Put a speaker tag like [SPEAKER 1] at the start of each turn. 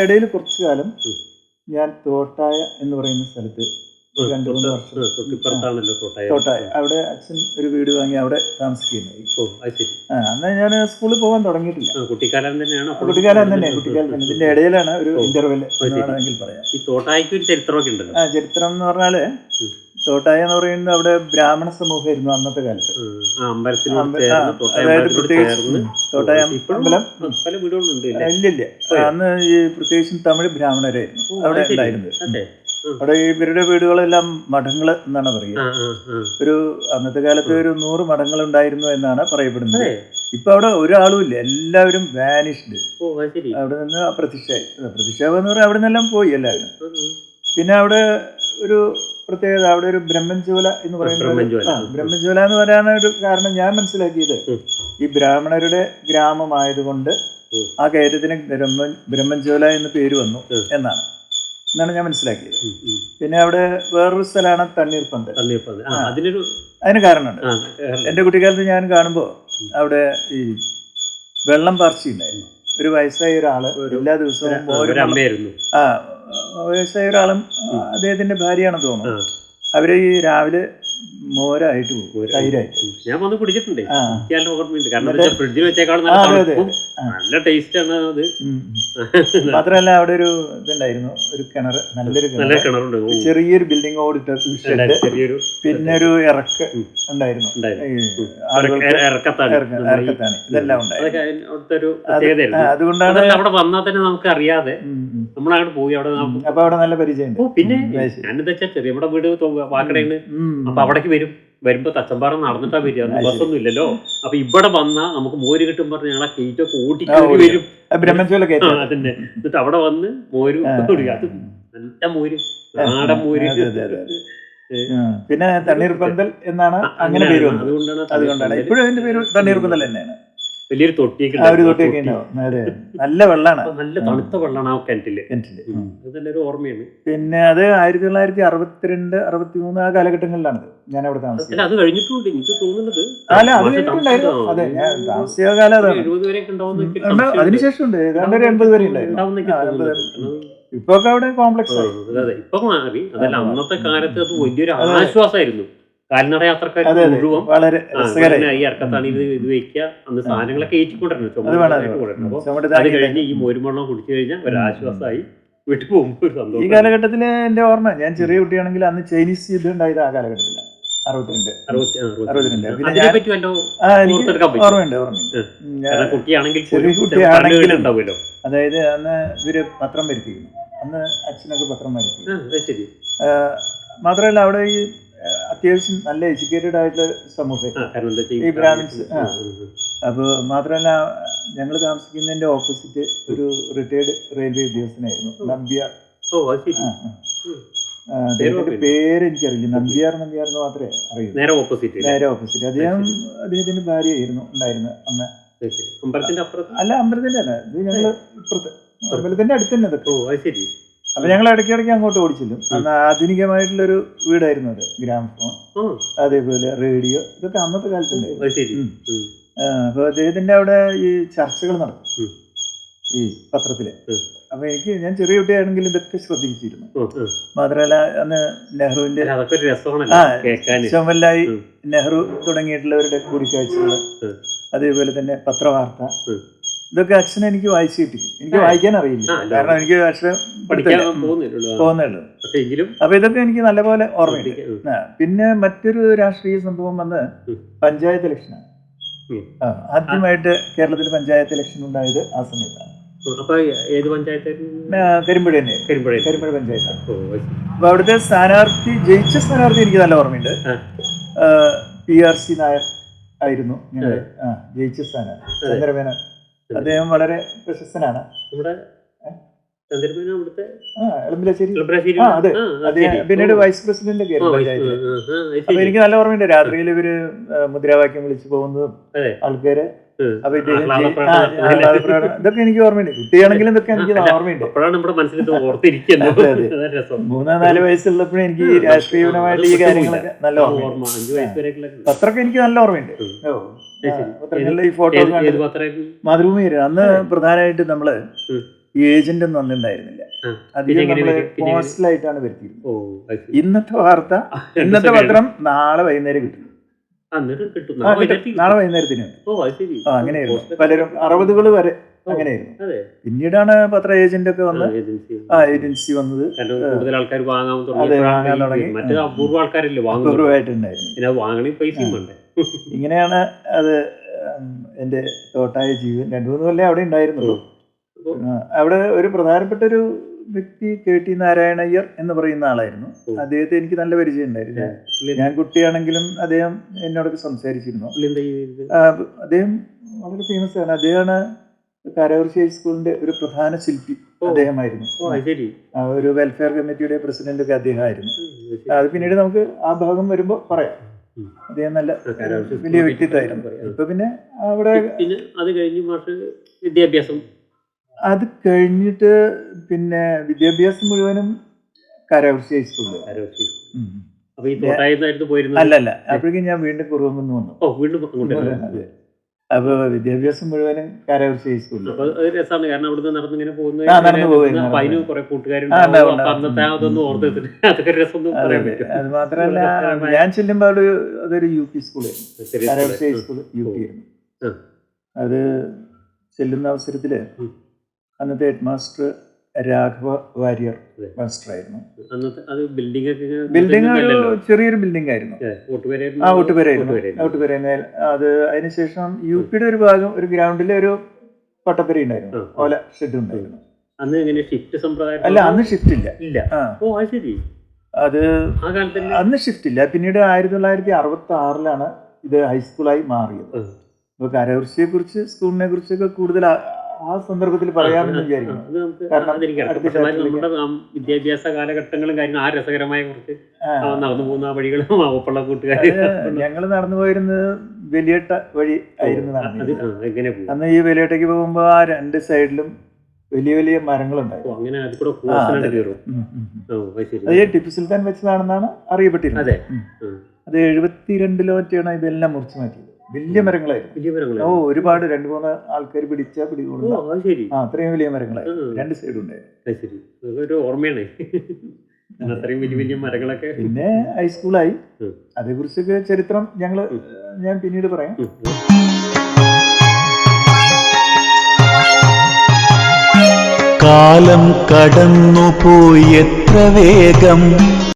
[SPEAKER 1] ഇടയിൽ കുറച്ചു കാലം ഞാൻ തോട്ടായ എന്ന് പറയുന്ന സ്ഥലത്ത് 2-3 വർഷം തോട്ടായ അവിടെ അച്ഛൻ ഒരു വീട് വാങ്ങി അവിടെ താമസിക്കുന്നത്. അന്ന് ഞാൻ സ്കൂളിൽ പോകാൻ തുടങ്ങിയിട്ടില്ല. കുട്ടിക്കാലം തന്നെ. ഇതിന്റെ ഇടയിലാണ് ഒരു ഇന്റർവെൽ വേണമെങ്കിൽ പറയാം.
[SPEAKER 2] ഈ തോട്ടായ്ക്ക് ഒരു ചരിത്രമൊക്കെ ഉണ്ടല്ലോ.
[SPEAKER 1] ചരിത്രം എന്ന് പറഞ്ഞാല് തോട്ടായ എന്ന് പറയുന്നത് അവിടെ ബ്രാഹ്മണ സമൂഹമായിരുന്നു അന്നത്തെ കാലത്ത്. അതായത് പ്രത്യേകിച്ച് തോട്ടായ അമ്പലം ഇല്ലില്ല, അന്ന് ഈ പ്രത്യേകിച്ചും തമിഴ് ബ്രാഹ്മണരായിരുന്നു അവിടെ ഉണ്ടായിരുന്നത്. അവിടെ ഇവരുടെ വീടുകളെല്ലാം മഠങ്ങൾ എന്നാണ് പറയുക. ഒരു അന്നത്തെ കാലത്ത് ഒരു 100 മഠങ്ങൾ ഉണ്ടായിരുന്നു എന്നാണ് പറയപ്പെടുന്നത്. ഇപ്പൊ അവിടെ ഒരാളും ഇല്ല, എല്ലാവരും വാനിഷ്ഡ്. അവിടെ നിന്ന് അപ്രത്യക്ഷമായി എന്ന് പറഞ്ഞാൽ അവിടെ നിന്നെല്ലാം പോയി എല്ലാവരും. പിന്നെ അവിടെ ഒരു പ്രത്യേകത, അവിടെ ഒരു ബ്രഹ്മജ്വാല എന്ന് പറയുന്നത്, ബ്രഹ്മജ്വാല എന്ന് പറയാനൊരു കാരണം ഞാൻ മനസ്സിലാക്കിയത് ഈ ബ്രാഹ്മണരുടെ ഗ്രാമമായതുകൊണ്ട് ആ കയറ്റത്തിന് ബ്രഹ്മജ്വാല എന്ന് പേര് വന്നു എന്നാണ് ഞാൻ മനസ്സിലാക്കിയത്. പിന്നെ അവിടെ വേറൊരു സ്ഥലമാണ് തണ്ണീർപ്പന്തൽ. അതിന് കാരണമുണ്ട്. എൻ്റെ കുട്ടിക്കാലത്ത് ഞാൻ കാണുമ്പോൾ അവിടെ ഈ വെള്ളം പാർച്ചി ഉണ്ടായിരുന്നു. ഒരു വയസ്സായ ഒരാള് എല്ലാ ദിവസവും വയസ്സായ ഒരാളും അദ്ദേഹത്തിന്റെ ഭാര്യയാണെന്ന് തോന്നുന്നു. അവര് ഈ രാവിലെ മോരായിട്ട് പോകും, തൈരായിട്ട്.
[SPEAKER 2] ഞാൻ വന്ന് കുടിച്ചിട്ടുണ്ട്, ഫ്രിഡ്ജിൽ വെച്ചേക്കാളും നല്ല ടേസ്റ്റ് ആണ് അത്.
[SPEAKER 1] മാത്രമല്ല അവിടെ ഒരു ഇതുണ്ടായിരുന്നു, ഒരു കിണർ, നല്ലൊരു കിണറുണ്ട്, ചെറിയൊരു ബിൽഡിംഗ് ഓടിട്ട് ചെറിയൊരു, പിന്നെ ഒരു ഇറക്ക് ഉണ്ടായിരുന്നു, ഇറക്കത്താണ്, ഇതെല്ലാം ഉണ്ടായിരുന്നു.
[SPEAKER 2] അതുകൊണ്ടാണ് അവിടെ വന്നാൽ തന്നെ നമുക്ക് അറിയാതെ നമ്മളങ്ങോട്ട് പോയി. അവിടെ
[SPEAKER 1] അപ്പൊ അവിടെ നല്ല പരിചയം.
[SPEAKER 2] പിന്നെ ഞാനെന്താ വെച്ചാൽ ചെറിയ നമ്മുടെ വീട് വാക്കടയാണ്. അപ്പൊ അവിടേക്ക് വരുമ്പോ തച്ചമ്പാറ നടന്നിട്ടാ വരിക, ബസ്സൊന്നും ഇല്ലല്ലോ. അപ്പൊ ഇവിടെ വന്നാ നമുക്ക് മോര് കിട്ടും പറഞ്ഞ് ഞങ്ങളെ കെയിറ്റൊക്കെ ഓടിക്കേറി വരും. അതിന്റെ എന്നിട്ട് അവിടെ വന്ന് മോര് കുടിക്കുക. അത് നല്ല മോര്, നാടൻ മോര്.
[SPEAKER 1] പിന്നെ തണ്ണീർപ്പന്തൽ എന്നാണ് അങ്ങനെ പേര് വന്നത്. അതുകൊണ്ടാണ് ഇപ്പോഴും അതിന്റെ പേര് തണ്ണീർപ്പന്തൽ തന്നെയാണ്.
[SPEAKER 2] വലിയൊരു തൊട്ടിയൊക്കെ
[SPEAKER 1] നല്ല വെള്ളമാണ്,
[SPEAKER 2] നല്ല തണുത്ത വെള്ളമാണ് ആ കിണറ്റില്. നല്ലൊരു ഓർമ്മയാണ്.
[SPEAKER 1] പിന്നെ അത് 1962, 63 ആ കാലഘട്ടങ്ങളിലാണ് ഞാൻ അവിടെ താമസിച്ചത്.
[SPEAKER 2] അത് കഴിഞ്ഞിട്ടുണ്ട് എനിക്ക് തോന്നുന്നത്.
[SPEAKER 1] അതെ, ഞാൻ താമസിച്ച കാലം അതാണ്.
[SPEAKER 2] 70 വരെയൊക്കെ
[SPEAKER 1] അതിനുശേഷം ഉണ്ട്, ഏതാണ്ട് 80 വരെ ഉണ്ടായിരുന്നു. ഇപ്പൊ അവിടെ കോംപ്ലക്സ് ആയി.
[SPEAKER 2] അതെ, ഇപ്പൊ മാറി. അതല്ല, അന്നത്തെ കാലത്ത് അത് വലിയൊരു ആശ്വാസമായിരുന്നു. കാൽനട യാത്രക്കാർ മുഴുവൻ
[SPEAKER 1] വളരെ
[SPEAKER 2] ഈ ഇറക്കത്താണ് ഇത് വെക്കുക. അന്ന് സാധനങ്ങളൊക്കെ ഏറ്റിക്കൊണ്ടിരുന്നു. അത് കഴിഞ്ഞ് ഈ മോരുമണ്ണം കുടിച്ചു കഴിഞ്ഞാൽ ഒരാശ്വാസമായി വീട്ടിൽ പോകുമ്പോൾ ഒരു സന്തോഷം.
[SPEAKER 1] ഈ കാലഘട്ടത്തില് എന്റെ ഓർമ്മ, ഞാൻ ചെറിയ കുട്ടിയാണെങ്കിൽ അന്ന് ചൈനീസ് യുദ്ധം ഉണ്ടായത് ആ കാലഘട്ടത്തിലാണ്, 62.
[SPEAKER 2] കുട്ടിയാണെങ്കിൽ
[SPEAKER 1] കുട്ടിയാണെങ്കിലും അതായത് അന്ന് ഇവര് പത്രം വരുത്തിയിരുന്നു. അന്ന് അച്ഛനൊക്കെ പത്രം വരുത്തി. മാത്രമല്ല അവിടെ ഈ അത്യാവശ്യം നല്ല എഡ്യൂക്കേറ്റഡ് ആയിട്ടുള്ള സമൂഹം, ഈ ബ്രാഹ്മിൻസ്. അപ്പോൾ മാത്രമല്ല, ഞങ്ങൾ താമസിക്കുന്നതിന്റെ ഓപ്പോസിറ്റ് ഒരു റിട്ടയർഡ് റെയിൽവേ ഉദ്യോഗസ്ഥനായിരുന്നു, നമ്പ്യാർ. അദ്ദേഹത്തിന്റെ പേര് എനിക്കറിയില്ല, നമ്പ്യാർ എന്ന് മാത്രമേ അറിയൂ. നേരെ ഓപ്പോസിറ്റ് അദ്ദേഹത്തിന്റെ ഭാര്യയായിരുന്നു ഉണ്ടായിരുന്നത് അമ്മ. അല്ല, അമ്പലത്തിന്റെ അല്ല, ഇത് ഞങ്ങള് ഇപ്പുറത്ത് അമ്പലത്തിന്റെ അടുത്ത് തന്നെ ഇതൊക്കെ. അപ്പൊ ഞങ്ങൾ ഇടയ്ക്കിടയ്ക്ക് അങ്ങോട്ട് ഓടിച്ചില്ലും. അന്ന് ആധുനികമായിട്ടുള്ളൊരു വീടായിരുന്നു അത്, ഗ്രാമഫോൺ, അതേപോലെ റേഡിയോ, ഇതൊക്കെ അന്നത്തെ കാലത്തുണ്ടായിരുന്നു. അപ്പൊ അദ്ദേഹത്തിന്റെ അവിടെ ഈ ചർച്ചകൾ നടക്കും ഈ പത്രത്തില്. അപ്പൊ ഞാൻ ചെറിയ കുട്ടിയാണെങ്കിൽ ഇതൊക്കെ ശ്രദ്ധിച്ചിരുന്നു. മാത്രമല്ല അന്ന് നെഹ്റുവിന്റെ ചുമലായി നെഹ്റു തുടങ്ങിയിട്ടുള്ളവരുടെ കൂടിക്കാഴ്ചകള്, അതേപോലെ തന്നെ പത്രവാർത്ത, ഇതൊക്കെ അച്ഛനെ എനിക്ക് വായിച്ചു കിട്ടി. എനിക്ക് വായിക്കാൻ അറിയില്ല, കാരണം എനിക്ക് അക്ഷരം പോകുന്നുള്ളൂ. അപ്പൊ ഇതൊക്കെ എനിക്ക് നല്ലപോലെ ഓർമ്മയുണ്ട്. പിന്നെ മറ്റൊരു രാഷ്ട്രീയ സംഭവം വന്ന് പഞ്ചായത്ത് ഇലക്ഷനാണ്. ആദ്യമായിട്ട് കേരളത്തിൽ പഞ്ചായത്ത് ഇലക്ഷൻ ഉണ്ടായത് ആ സമയത്താണ്. കരിമ്പുഴ തന്നെ, കരിമ്പുഴ പഞ്ചായത്താണ്. അപ്പൊ അവിടുത്തെ ജയിച്ച സ്ഥാനാർത്ഥി എനിക്ക് നല്ല ഓർമ്മയുണ്ട്. PRC നായർ ആയിരുന്നു ഞങ്ങൾ ജയിച്ച സ്ഥാനാർത്ഥി, ചന്ദ്രമേനോൻ. അദ്ദേഹം വളരെ പ്രശസ്തനാണ്.
[SPEAKER 2] ചന്ദ്രമേനോൻ അവിടുത്തെ
[SPEAKER 1] എളമ്പിലശ്ശേരി. അതെ, പിന്നീട് വൈസ് പ്രസിഡന്റ് ഒക്കെ ആയിരുന്നു പഞ്ചായത്തിൽ. അപ്പൊ എനിക്ക് നല്ല ഓർമ്മയുണ്ട്, രാത്രിയിൽ ഇവര് മുദ്രാവാക്യം വിളിച്ചു പോകുന്നതും ആൾക്കാര്. അപ്പൊ ഇതൊക്കെ എനിക്ക് ഓർമ്മയുണ്ട്, കുട്ടിയാണെങ്കിലും ഇതൊക്കെ എനിക്ക് ഓർമ്മയുണ്ട്. 3-4 വയസ്സുള്ളപ്പോഴും എനിക്ക് രാഷ്ട്രീയപരമായിട്ട് ഈ കാര്യങ്ങളൊക്കെ നല്ല ഓർമ്മയുണ്ട്. പത്രമൊക്കെ എനിക്ക് നല്ല ഓർമ്മയുണ്ട്. പത്രങ്ങളിലെ ഈ ഫോട്ടോ മാതൃഭൂമി. അന്ന് പ്രധാനമായിട്ട് നമ്മള് ഈ ഏജന്റ് ഒന്നും അന്നുണ്ടായിരുന്നില്ല, അധികം നമ്മള് പോസ്റ്റലായിട്ടാണ് വരുത്തിയിരുന്നത്. ഇന്നത്തെ വാർത്ത, ഇന്നത്തെ പത്രം നാളെ വൈകുന്നേരം കിട്ടും. നാളെ വൈകുന്നേരത്തിന് അങ്ങനെയായിരുന്നു. പലരും 60s വരെ അങ്ങനെയായിരുന്നു. പിന്നീടാണ് പത്ര ഏജന്റ് ഒക്കെ വന്ന് ഏജൻസി വന്നത്. അപൂർവമായിട്ടുണ്ടായിരുന്നു. ഇങ്ങനെയാണ് അത് എന്റെ തോട്ടായ ജീവൻ. 2-3 കൊല്ലം അവിടെ ഉണ്ടായിരുന്നുള്ളൂ. അവിടെ ഒരു പ്രധാനപ്പെട്ട ഒരു വ്യക്തി KT നാരായണയ്യർ എന്ന് പറയുന്ന ആളായിരുന്നു. അദ്ദേഹത്തെ എനിക്ക് നല്ല പരിചയം ഉണ്ടായിരുന്നു. ഞാൻ കുട്ടിയാണെങ്കിലും അദ്ദേഹം എന്നോടൊക്കെ സംസാരിച്ചിരുന്നു. അദ്ദേഹം വളരെ ഫേമസ് ആണ്. അദ്ദേഹമാണ് കാരാകുറിശി ഹൈസ്കൂളിന്റെ ഒരു പ്രധാന ശില്പി അദ്ദേഹമായിരുന്നു. ഒരു വെൽഫെയർ കമ്മിറ്റിയുടെ പ്രസിഡന്റ് ഒക്കെ അദ്ദേഹമായിരുന്നു. അത് പിന്നീട് നമുക്ക് ആ ഭാഗം വരുമ്പോ പറയാം. അദ്ദേഹം നല്ല വലിയ വ്യക്തിത്വമായിരുന്നു. ഇപ്പൊ പിന്നെ അവിടെ
[SPEAKER 2] അത് കഴിഞ്ഞിട്ട് പിന്നെ വിദ്യാഭ്യാസം മുഴുവനും കാരാകുറിശി ഹൈസ്കൂളിൽ. അല്ലല്ല, അപ്പോഴേക്കും ഞാൻ വീണ്ടും കുറവെന്ന് വന്നു. അപ്പൊ വിദ്യാഭ്യാസം മുഴുവനും കാരാകുറിശി ഹൈസ്കൂളിൽ. നടന്നു പോകുന്നു. അത് മാത്രമല്ല, ഞാൻ ചെല്ലുമ്പോ അതൊരു UP സ്കൂളായിരുന്നു, കാരാകുറിശി ഹൈസ്കൂൾ UP ആയിരുന്നു. അത് ചെല്ലുന്ന അവസരത്തില് അന്നത്തെ head master Raghava Warrier master ആയിരുന്നു. ബിൽഡിംഗ് ഒരു ചെറിയൊരു ബിൽഡിംഗ് ആയിരുന്നു. ഊട്ടുപുരയായിരുന്നു. അത് അതിനുശേഷം UPയുടെ ഒരു ഭാഗം, ഒരു ഗ്രൗണ്ടിലെ ഒരു പട്ടപ്പര ഉണ്ടായിരുന്നു, ഓല ഷെഡ് ഉണ്ടായിരുന്നു. അല്ല, അന്ന് ഷിഫ്റ്റ് ഇല്ല. അത് അന്ന് ഷിഫ്റ്റ് ഇല്ല. പിന്നീട് 1966 ഇത് ഹൈസ്കൂളായി മാറിയത്. അപ്പൊ കാരാകുറിശിയെ കുറിച്ച്, സ്കൂളിനെ കുറിച്ചൊക്കെ കൂടുതൽ ആ സന്ദർഭത്തിൽ പറയാമെന്ന് വിചാരിക്കുന്നു. നമ്മുടെ വിദ്യാഭ്യാസ കാലഘട്ടങ്ങളും കാര്യങ്ങളും ആ രസകരമായ കുറച്ച് നടന്നു പോകുന്ന വഴികളും ഒപ്പുള്ള കൂട്ടുകാർ.
[SPEAKER 1] ഞങ്ങൾ നടന്നു പോയിരുന്നത് വലിയേട്ട വഴി ആയിരുന്നു. അന്ന് ഈ വലിയേട്ടയ്ക്ക് പോകുമ്പോ ആ 2 സൈഡിലും വലിയ വലിയ മരങ്ങളുണ്ടായിരുന്നു. അത് ടിപ്പു സുൽത്താൻ വെച്ചതാണെന്നാണ് അറിയപ്പെട്ടിരുന്നത്. അത് 72-ലോ മറ്റാണ് ഇതെല്ലാം മുറിച്ചു മാറ്റിയത്. വലിയ മരങ്ങളായിരുന്നു. ഒരുപാട് 2-3 ആൾക്കാർ പിടിച്ചാൽ പിടികൊള്ളുന്ന അത്രയും വലിയ മരങ്ങളായിരുന്നു. 2 സൈഡ് ഉണ്ടായിരുന്നു.
[SPEAKER 2] ഓർമ്മയാണ് അത്രയും വലിയ വലിയ മരങ്ങളൊക്കെ.
[SPEAKER 1] പിന്നെ ഹൈസ്കൂളായി. അതേക്കുറിച്ചൊക്കെ ചരിത്രം ഞാൻ പിന്നീട് പറയാം.
[SPEAKER 3] കാലം കടന്നുപോയി എത്ര വേഗം.